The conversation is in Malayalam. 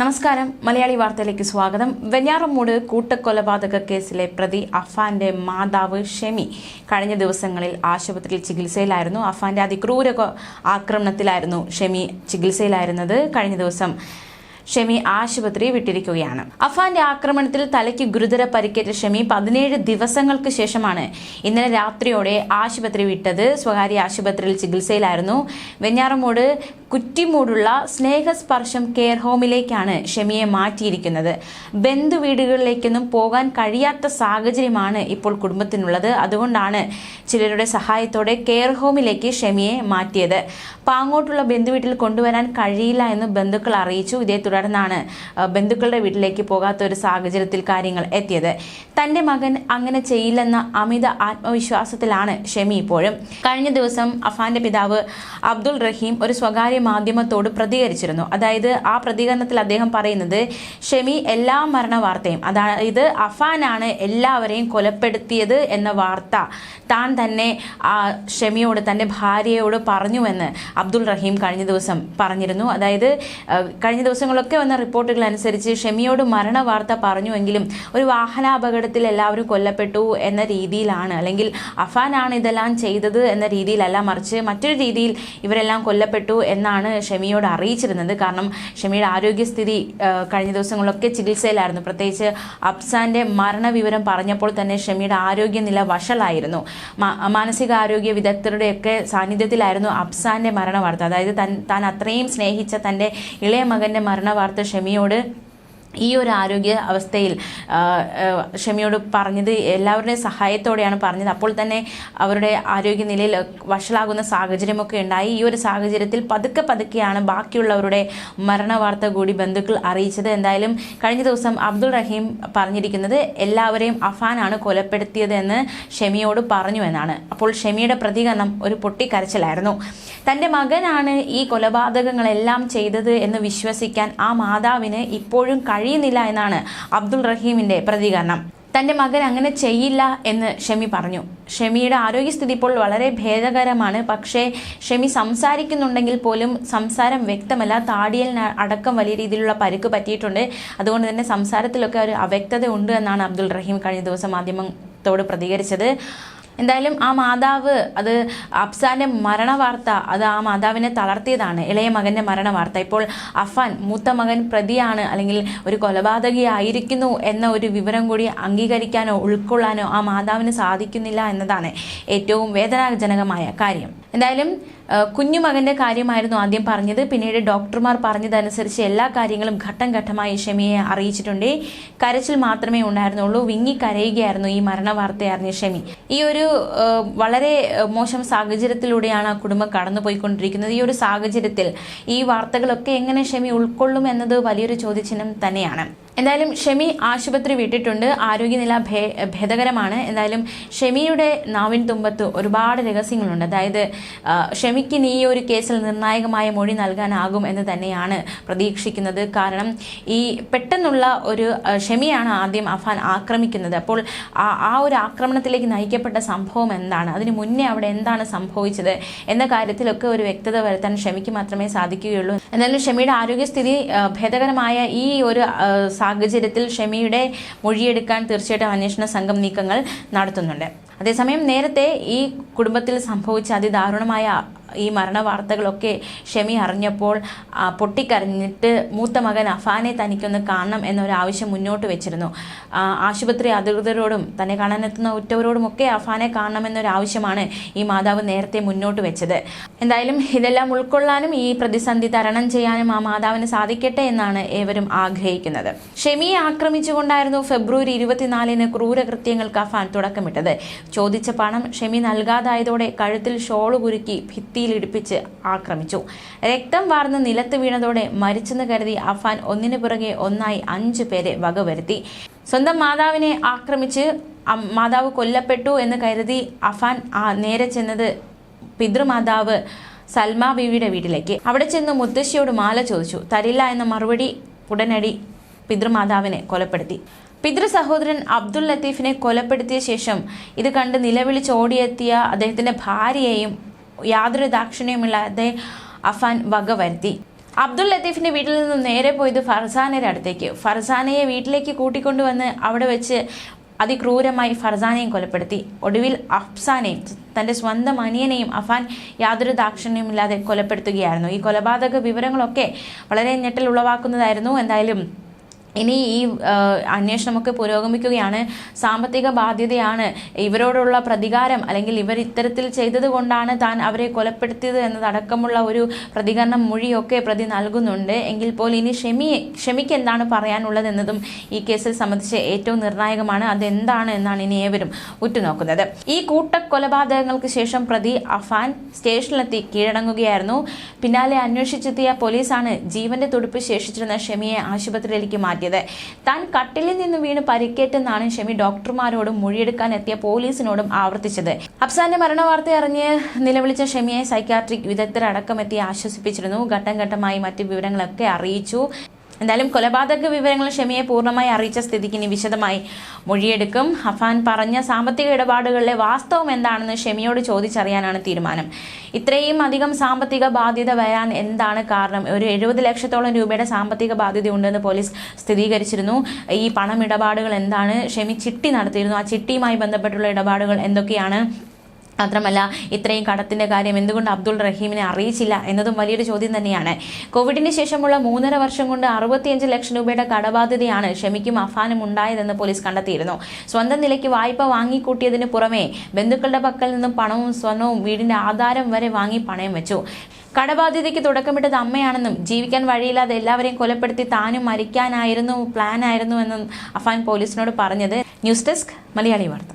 നമസ്കാരം. മലയാളി വാർത്തയിലേക്ക് സ്വാഗതം. വെഞ്ഞാറമൂട് കൂട്ടക്കൊലപാതക കേസിലെ പ്രതി അഫാന്റെ മാതാവ് ഷെമി കഴിഞ്ഞ ദിവസങ്ങളിൽ ആശുപത്രിയിൽ ചികിത്സയിലായിരുന്നു. അഫാന്റെ അതിക്രൂര ആക്രമണത്തിലായിരുന്നു ഷെമി ചികിത്സയിലായിരുന്നത്. കഴിഞ്ഞ ദിവസം ഷെമി ആശുപത്രി വിട്ടിരിക്കുകയാണ്. അഫാന്റെ ആക്രമണത്തിൽ തലയ്ക്ക് ഗുരുതര പരിക്കേറ്റ ഷെമി 17 ദിവസങ്ങൾക്ക് ശേഷമാണ് ഇന്നലെ രാത്രിയോടെ ആശുപത്രി വിട്ടത്. സ്വകാര്യ ആശുപത്രിയിൽ ചികിത്സയിലായിരുന്നു. വെഞ്ഞാറമൂട് കുറ്റിമൂടുള്ള സ്നേഹസ്പർശം കെയർ ഹോമിലേക്കാണ് ഷെമിയെ മാറ്റിയിരിക്കുന്നത്. ബന്ധുവീടുകളിലേക്കൊന്നും പോകാൻ കഴിയാത്ത സാഹചര്യമാണ് ഇപ്പോൾ കുടുംബത്തിനുള്ളത്. അതുകൊണ്ടാണ് ചിലരുടെ സഹായത്തോടെ കെയർ ഹോമിലേക്ക് ഷെമിയെ മാറ്റിയത്. പാങ്ങോട്ടുള്ള ബന്ധുവീട്ടിൽ കൊണ്ടുവരാൻ കഴിയില്ല എന്ന് ബന്ധുക്കൾ അറിയിച്ചു. ഇതേ തുടർന്നാണ് ബന്ധുക്കളുടെ വീട്ടിലേക്ക് പോകാത്ത ഒരു സാഹചര്യത്തിൽ കാര്യങ്ങൾ എത്തിയത്. തന്റെ മകൻ അങ്ങനെ ചെയ്യില്ലെന്ന അമിത ആത്മവിശ്വാസത്തിലാണ് ഷെമി ഇപ്പോഴും. കഴിഞ്ഞ ദിവസം അഫാന്റെ പിതാവ് അബ്ദുൾ റഹീം ഒരു സ്വകാര്യ മാധ്യമത്തോട് പ്രതികരിച്ചിരുന്നു. അതായത് ആ പ്രതികരണത്തിൽ അദ്ദേഹം പറയുന്നത്, ഷെമി എല്ലാ മരണ വാർത്തയും, അതായത് അഫാനാണ് എല്ലാവരെയും കൊലപ്പെടുത്തിയത് എന്ന വാർത്ത താൻ തന്നെ ഷെമിയോട്, തന്റെ ഭാര്യയോട് പറഞ്ഞുവെന്ന് അബ്ദുൾ റഹീം കഴിഞ്ഞ ദിവസം പറഞ്ഞിരുന്നു. അതായത് കഴിഞ്ഞ ദിവസങ്ങളൊക്കെ വന്ന റിപ്പോർട്ടുകൾ അനുസരിച്ച് ഷെമിയോട് മരണ വാർത്ത പറഞ്ഞുവെങ്കിലും ഒരു വാഹനാപകടത്തിൽ എല്ലാവരും കൊല്ലപ്പെട്ടു എന്ന രീതിയിലാണ്, അല്ലെങ്കിൽ അഫാനാണ് ഇതെല്ലാം ചെയ്തത് എന്ന രീതിയിലല്ല, മറിച്ച് മറ്റൊരു രീതിയിൽ ഇവരെല്ലാം കൊല്ലപ്പെട്ടു എന്നാണ് ഷെമിയോട് അറിയിച്ചിരുന്നത്. കാരണം ഷെമിയുടെ ആരോഗ്യസ്ഥിതി കഴിഞ്ഞ ദിവസങ്ങളിലൊക്കെ ചികിത്സയിലായിരുന്നു. പ്രത്യേകിച്ച് അഫ്സാന്റെ മരണവിവരം പറഞ്ഞപ്പോൾ തന്നെ ഷെമിയുടെ ആരോഗ്യനില വഷളായിരുന്നു. മാനസികാരോഗ്യ വിദഗ്ധരുടെയൊക്കെ സാന്നിധ്യത്തിലായിരുന്നു അഫ്സാന്റെ മരണ വാർത്ത. അതായത് താൻ അത്രയും സ്നേഹിച്ച തൻ്റെ ഇളയ മകന്റെ മരണ വാർത്ത ഷെമിയോട് ഈ ഒരു ആരോഗ്യ അവസ്ഥയിൽ ഷെമിയോട് പറഞ്ഞത് എല്ലാവരുടെയും സഹായത്തോടെയാണ് പറഞ്ഞത്. അപ്പോൾ തന്നെ അവരുടെ ആരോഗ്യനിലയിൽ വഷളാകുന്ന സാഹചര്യമൊക്കെ ഉണ്ടായി. ഈ ഒരു സാഹചര്യത്തിൽ പതുക്കെയാണ് ബാക്കിയുള്ളവരുടെ മരണ വാർത്ത കൂടി ബന്ധുക്കൾ അറിയിച്ചത്. എന്തായാലും കഴിഞ്ഞ ദിവസം അബ്ദുൾ റഹീം പറഞ്ഞിരിക്കുന്നത് എല്ലാവരെയും അഫാനാണ് കൊലപ്പെടുത്തിയതെന്ന് ഷെമിയോട് പറഞ്ഞു എന്നാണ്. അപ്പോൾ ഷെമിയുടെ പ്രതികരണം ഒരു പൊട്ടിക്കരച്ചിലായിരുന്നു. തൻ്റെ മകനാണ് ഈ കൊലപാതകങ്ങളെല്ലാം ചെയ്തത് എന്ന് വിശ്വസിക്കാൻ ആ മാതാവിന് ഇപ്പോഴും കഴിയുന്നില്ല എന്നാണ് അബ്ദുൾ റഹീമിന്റെ പ്രതികരണം. തൻ്റെ മകൻ അങ്ങനെ ചെയ്യില്ല എന്ന് ഷെമി പറഞ്ഞു. ഷെമിയുടെ ആരോഗ്യസ്ഥിതി ഇപ്പോൾ വളരെ ഭേദകരമാണ്. പക്ഷേ ഷെമി സംസാരിക്കുന്നുണ്ടെങ്കിൽ പോലും സംസാരം വ്യക്തമല്ല. താടിയൽ അടക്കം വലിയ രീതിയിലുള്ള പരിക്ക് പറ്റിയിട്ടുണ്ട്. അതുകൊണ്ട് തന്നെ സംസാരത്തിലൊക്കെ ഒരു അവ്യക്തത ഉണ്ട് എന്നാണ് അബ്ദുൾ റഹീം കഴിഞ്ഞ ദിവസം മാധ്യമത്തോട് പ്രതികരിച്ചത്. എന്തായാലും ആ മാതാവ്, അത് അഫ്സാന്റെ മരണ വാർത്ത, അത് ആ മാതാവിനെ തളർത്തിയതാണ്. ഇളയ മകന്റെ മരണ വാർത്ത. ഇപ്പോൾ അഫാൻ മൂത്ത മകൻ പ്രതിയാണ്, അല്ലെങ്കിൽ ഒരു കൊലപാതകയായിരിക്കുന്നു എന്ന ഒരു വിവരം കൂടി അംഗീകരിക്കാനോ ഉൾക്കൊള്ളാനോ ആ മാതാവിന് സാധിക്കുന്നില്ല എന്നതാണ് ഏറ്റവും വേദനാജനകമായ കാര്യം. എന്തായാലും കുഞ്ഞുമകന്റെ കാര്യമായിരുന്നു ആദ്യം പറഞ്ഞത്. പിന്നീട് ഡോക്ടർമാർ പറഞ്ഞതനുസരിച്ച് എല്ലാ കാര്യങ്ങളും ഘട്ടം ഘട്ടമായി ഷെമിയെ അറിയിച്ചിട്ടുണ്ട്. കരച്ചിൽ മാത്രമേ ഉണ്ടായിരുന്നുള്ളൂ. വിങ്ങിക്കരയുകയായിരുന്നു ഈ മരണ വാർത്ത അറിഞ്ഞ ഷെമി. ഈ ഒരു വളരെ മോശം സാഹചര്യത്തിലൂടെയാണ് ആ കുടുംബം കടന്നുപോയിക്കൊണ്ടിരിക്കുന്നത്. ഈ ഒരു സാഹചര്യത്തിൽ ഈ വാർത്തകളൊക്കെ എങ്ങനെ ഷെമി ഉൾക്കൊള്ളും എന്നത് വലിയൊരു ചോദ്യചിഹ്നം തന്നെയാണ്. എന്തായാലും ഷെമി ആശുപത്രി വിട്ടിട്ടുണ്ട്. ആരോഗ്യനില ഭേദകരമാണ്. എന്തായാലും ഷെമിയുടെ നാവിൻ തുമ്പത്ത് ഒരുപാട് രഹസ്യങ്ങളുണ്ട്. അതായത് ഷെമിക്ക് ഈ ഒരു കേസിൽ നിർണായകമായ മൊഴി നൽകാനാകും എന്ന് തന്നെയാണ് പ്രതീക്ഷിക്കുന്നത്. കാരണം ഈ പെട്ടെന്നുള്ള ഒരു ഷെമിയാണ് ആദ്യം അഫാൻ ആക്രമിക്കുന്നത്. അപ്പോൾ ആ ഒരു ആക്രമണത്തിലേക്ക് നയിക്കപ്പെട്ട സംഭവം എന്താണ്, അതിന് മുന്നേ അവിടെ എന്താണ് സംഭവിച്ചത് എന്ന കാര്യത്തിലൊക്കെ ഒരു വ്യക്തത വരുത്താൻ ഷെമിക്ക് മാത്രമേ സാധിക്കുകയുള്ളൂ. എന്തായാലും ഷെമിയുടെ ആരോഗ്യസ്ഥിതി ഭേദകരമായ ഈ ഒരു സാഹചര്യത്തിൽ ഷെമിയുടെ മൊഴിയെടുക്കാൻ തീർച്ചയായിട്ടും അന്വേഷണ സംഘം നീക്കങ്ങൾ നടത്തുന്നുണ്ട്. അതേസമയം നേരത്തെ ഈ കുടുംബത്തിൽ സംഭവിച്ച അതിദാരുണമായ ഈ മരണ വാർത്തകളൊക്കെ ഷെമി അറിഞ്ഞപ്പോൾ പൊട്ടിക്കരഞ്ഞിട്ട് മൂത്ത മകൻ അഫാനെ തനിക്കൊന്ന് കാണണം എന്നൊരാവശ്യം മുന്നോട്ട് വെച്ചിരുന്നു. ആശുപത്രി അധികൃതരോടും തന്നെ കാണാനെത്തുന്ന ഉറ്റവരോടുമൊക്കെ അഫാനെ കാണണമെന്നൊരാവശ്യമാണ് ഈ മാതാവ് നേരത്തെ മുന്നോട്ട് വെച്ചത്. എന്തായാലും ഇതെല്ലാം ഉൾക്കൊള്ളാനും ഈ പ്രതിസന്ധി തരണം ചെയ്യാനും ആ മാതാവിന് സാധിക്കട്ടെ എന്നാണ് ഏവരും ആഗ്രഹിക്കുന്നത്. ഷെമിയെ ആക്രമിച്ചുകൊണ്ടായിരുന്നു ഫെബ്രുവരി 24 ക്രൂരകൃത്യങ്ങൾക്ക് അഫാൻ തുടക്കമിട്ടത്. ചോദിച്ച പണം ഷെമി നൽകാതായതോടെ കഴുത്തിൽ ഷോള് കുരുക്കി ഭിത്തിയിലിടിപ്പിച്ച് ആക്രമിച്ചു. രക്തം വാർന്ന് നിലത്ത് വീണതോടെ മരിച്ചെന്ന് കരുതി അഫാൻ ഒന്നിനു പുറകെ ഒന്നായി 5 പേരെ വകവരുത്തി. സ്വന്തം മാതാവിനെ ആക്രമിച്ച് മാതാവ് കൊല്ലപ്പെട്ടു എന്ന് കരുതി അഫാൻ നേരെ ചെന്നത് പിതൃമാതാവ് സൽമ ബീവിയുടെ വീട്ടിലേക്ക്. അവിടെ ചെന്ന് മുത്തശ്ശിയോട് മാല ചോദിച്ചു. തരില്ല എന്ന മറുപടി ഉടനടി പിതൃമാതാവിനെ കൊലപ്പെടുത്തി. പിതൃ സഹോദരൻ അബ്ദുൾ ലത്തീഫിനെ കൊലപ്പെടുത്തിയ ശേഷം ഇത് കണ്ട് നിലവിളിച്ചോടിയെത്തിയ അദ്ദേഹത്തിന്റെ ഭാര്യയെയും യാതൊരു ദാക്ഷിണ്യമില്ലാതെ അഫാൻ വകവരുത്തി. അബ്ദുൾ ലത്തീഫിന്റെ വീട്ടിൽ നിന്നും നേരെ പോയത് ഫർസാനയുടെ അടുത്തേക്ക്. ഫർസാനയെ വീട്ടിലേക്ക് കൂട്ടിക്കൊണ്ടുവന്ന് അവിടെ വെച്ച് അതിക്രൂരമായി ഫർസാനെയും കൊലപ്പെടുത്തി. ഒടുവിൽ അഫ്സാനെയും തന്റെ സ്വന്തം അനിയനെയും അഫാൻ യാതൊരു ദാക്ഷിണ്യമില്ലാതെ കൊലപ്പെടുത്തുകയായിരുന്നു. ഈ കൊലപാതക വിവരങ്ങളൊക്കെ വളരെ ഞെട്ടൽ ഉളവാക്കുന്നതായിരുന്നു. എന്തായാലും ഇനി ഈ അന്വേഷണമൊക്കെ പുരോഗമിക്കുകയാണ്. സാമ്പത്തിക ബാധ്യതയാണ് ഇവരോടുള്ള പ്രതികാരം, അല്ലെങ്കിൽ ഇവർ ഇത്തരത്തിൽ ചെയ്തത് കൊണ്ടാണ് താൻ അവരെ കൊലപ്പെടുത്തിയത് എന്നതടക്കമുള്ള ഒരു പ്രതികരണം മൊഴിയൊക്കെ പ്രതി നൽകുന്നുണ്ട്. എങ്കിൽ പോലും ഇനി ഷെമിക്ക് എന്താണ് പറയാനുള്ളത് എന്നതും ഈ കേസിൽ സംബന്ധിച്ച് ഏറ്റവും നിർണായകമാണ്. അതെന്താണ് എന്നാണ് ഇനി ഏവരും ഉറ്റുനോക്കുന്നത്. ഈ കൂട്ടക്കൊലപാതകങ്ങൾക്ക് ശേഷം പ്രതി അഫാൻ സ്റ്റേഷനിലെത്തി കീഴടങ്ങുകയായിരുന്നു. പിന്നാലെ അന്വേഷിച്ചെത്തിയ പോലീസാണ് ജീവന്റെ തുടിപ്പ് ശേഷിച്ചിരുന്ന ഷെമിയെ ആശുപത്രിയിലേക്ക് മാറ്റിയത്. താൻ കട്ടിലിൽ നിന്ന് വീണ് പരിക്കേറ്റെന്നാണ് ഷെമി ഡോക്ടർമാരോടും മൊഴിയെടുക്കാൻ എത്തിയ പോലീസിനോടും ആവർത്തിച്ചത്. അഫ്സാന്റെ മരണവാർത്ത അറിഞ്ഞ് നിലവിളിച്ച ഷെമിയെ സൈക്യാട്രിക് വിദഗ്ധരടക്കം എത്തി ആശ്വസിപ്പിച്ചിരുന്നു. ഘട്ടം ഘട്ടമായി മറ്റ് വിവരങ്ങളൊക്കെ അറിയിച്ചു. എന്തായാലും കൊലപാതക വിവരങ്ങൾ ഷെമിയെ പൂർണ്ണമായി അറിയിച്ച സ്ഥിതിക്ക് ഇനി വിശദമായി മൊഴിയെടുക്കും. അഫാൻ പറഞ്ഞ സാമ്പത്തിക ഇടപാടുകളിലെ വാസ്തവം എന്താണെന്ന് ഷെമിയോട് ചോദിച്ചറിയാനാണ് തീരുമാനം. ഇത്രയും അധികം സാമ്പത്തിക ബാധ്യത വരാൻ എന്താണ് കാരണം? ഒരു 70 ലക്ഷത്തോളം രൂപയുടെ സാമ്പത്തിക ബാധ്യത ഉണ്ടെന്ന് പോലീസ് സ്ഥിരീകരിച്ചിരുന്നു. ഈ പണമിടപാടുകൾ എന്താണ്? ഷെമി ചിട്ടി നടത്തിയിരുന്നു. ആ ചിട്ടിയുമായി ബന്ധപ്പെട്ടുള്ള ഇടപാടുകൾ എന്തൊക്കെയാണ്? മാത്രമല്ല, ഇത്രയും കടത്തിന്റെ കാര്യം എന്തുകൊണ്ട് അബ്ദുൾ റഹീമിനെ അറിയിച്ചില്ല എന്നതും വലിയൊരു ചോദ്യം തന്നെയാണ്. കോവിഡിന് ശേഷമുള്ള 3.5 വർഷം കൊണ്ട് 65 ലക്ഷം രൂപയുടെ കടബാധ്യതയാണ് ഷെമിക്കും അഫാനും ഉണ്ടായതെന്ന് പോലീസ് കണ്ടെത്തിയിരുന്നു. സ്വന്തം നിലയ്ക്ക് വായ്പ വാങ്ങിക്കൂട്ടിയതിന് പുറമെ ബന്ധുക്കളുടെ പക്കൽ നിന്നും പണവും സ്വർണവും വീടിന്റെ ആധാരം വരെ വാങ്ങി പണയം വെച്ചു. കടബാധ്യതയ്ക്ക് തുടക്കമിട്ടത് അമ്മയാണെന്നും ജീവിക്കാൻ വഴിയില്ലാതെ എല്ലാവരെയും കൊലപ്പെടുത്തി താനും മരിക്കാനായിരുന്നു പ്ലാനായിരുന്നു എന്നും അഫാൻ പോലീസിനോട് പറഞ്ഞത്. ന്യൂസ് ഡെസ്ക് മലയാളി വാർത്ത.